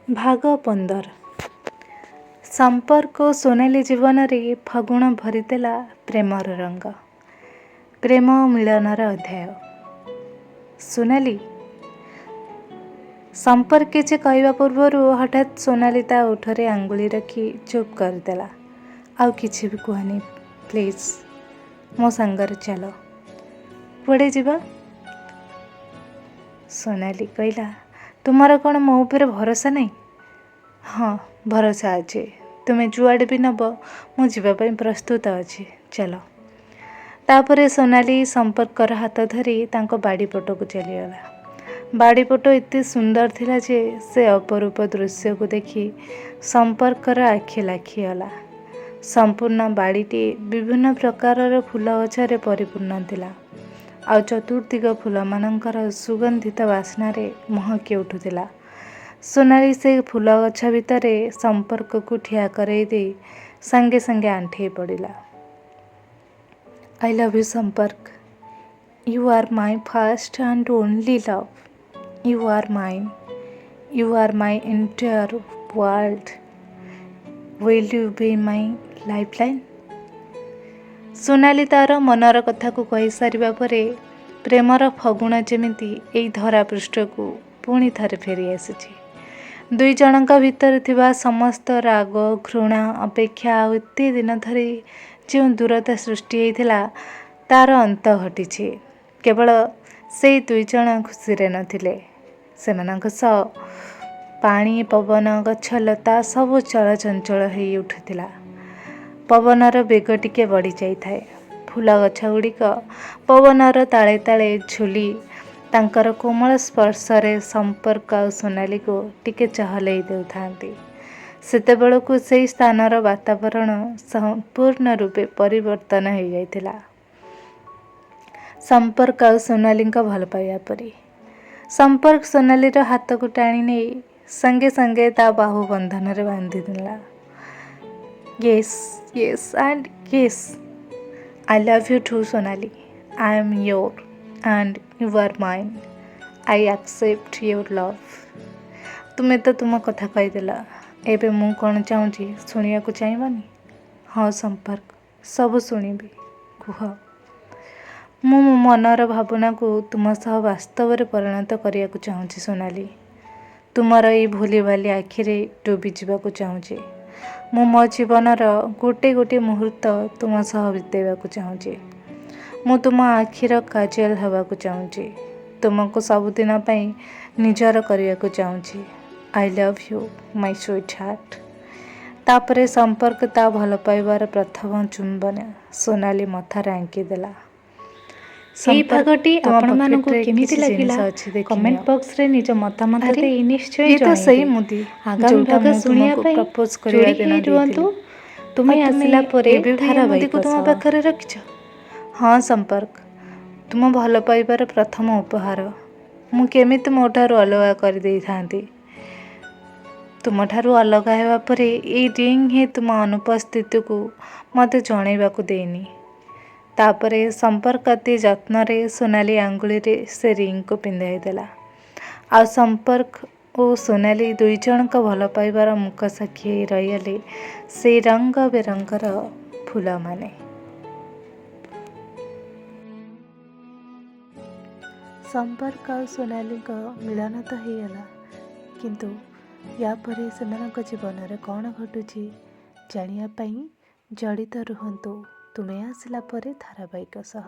भाग 15 संपर्क सोनाली जीवन रे फागुण भरीदेला प्रेमर रंग प्रेम मिलनर अध्याय। सोनाली संपर्क किसी कहवा पूर्वर हठात सोनाली ता ओठरे आंगुली रखी चुप करदेला। आउ किछि भी कहनी, प्लीज मो सांगर चलो कुआडे जीवा। सोनाली कहला, तुम्हारा कौन मो ऊपर भरोसा नहीं? हाँ भरोसा अच्छे, तुम्हें जुआड़े भी नब मु जीवाई प्रस्तुत अच्छी, चलो। तापरे सोनाली संपर्कर हाथ धरी तांको बाड़ी पटक चलीगला। बाड़ी पट एते सुंदर थिला जे से अपरूप दृश्य को देखी संपर्कर आखि लाखीगला। संपूर्ण बाड़ीटी विभिन्न प्रकार फूल गछरे परिपूर्ण थिला। आ चतुर्दिग फूल मानकर सुगंधित बास्नारे महकी उठुथिला। सोनाली से फूल गछ भितरे संपर्क को ठिया करई दे संगे संगे आंठे पड़िला। I love you Sampark, you are my first and only love, you are mine, you are my entire world, will you be my lifeline. Sonali तार मनर कथा को कही सारिबा परे प्रेमर फगुण जेमिति एई धरा पृष्ठ को पुणी थरे फेरी आसीछि। दुई जनक भितर थिबा समस्त राग घृणा अपेक्षा एते दिन धरी जो दूरता सृष्टि होइथिला तार अंत घटिछि। केवल से दुई जण खुशी रे नथिले, सेमानक सह पानी पवन गछलता सब चलचंचल होई उठुथिला। पवनर बेग टिके बढ़ी जाइए। फूल गछ गुड़िक पवनर ताले ताले झुली तांकर कोमल स्पर्शरे संपर्क आ सोनाली को टिके चहलई देउथांती। सेतेबेलकु सेई स्थानर वातावरण संपूर्ण रूपे परिवर्तन हो जाइथिला। संपर्क आ सोनालींका भल पाइबा परी संपर्क सोनालीर हाथ को टाणी नहीं संगे संगे ता बाहु बंधन रे बांधी देला। Yes, yes and yes. I love you too, Sonali. I am your and you are mine. I accept your love. तुम्हें तो तुम कथा कहीदेला, एबे मु कौन चाहूँगी शुणिया को चाहिए? हाँ संपर्क, सब शुणिबी, कुह। मु मो मनर भावना को तुम सह वास्तव रे परिणत करिया को चाहूँगी सोनाली। तुमर ये भूली भाली आखिरे डूबी जीवा को चाहूँगी। मु मो जीवनर गोटे गोटे मुहूर्त तुम सह बितेवा को चाहूँगी। मु तुम आखिर काजल हवा को चाहूँगी। तुमको सबुदिन पई निजर करिया को चाहूँगी। आई love you my sweet heart. तापरे संपर्क ता भल पाइबार प्रथम चुंबन सोनाली मथारे आंकी देला। एई भागटी आपण मानकु केमिति लागिला कमेंट बॉक्स रे निज मतामत देई निश्चय ये तो सही मुदी आगामी भाग सुनिया पई प्रपोज करिया देना देइतु। तुमे आसिला परे धारावाहिक को तुम पाखरे रखिछ। हाँ संपर्क, तुम भल पाइबार प्रथम उपहार मु केमिति मोठारु अलगा कर देई थांती। तुमठारु अलगा हेबा परे एई रिंग हे तुम अनुपस्थिति को मते जणैबा को देनी। तापरे संपर्क अति जत्न रे सोनाली आंगुली रे से रिंग को पिंधाई देला। आ संपर्क और सोनाली दुई जन का भल पाइबार मुख साक्षी रहीगले से रंग बेरंगर फूल माने। संपर्क और सोनाली का मिलन तो होगला, किंतु या परे सेमानक जीवन रे कौन घटुची जानिया पई जड़ित रुहंतु तुमे आसिला परे धारावाहिक सह।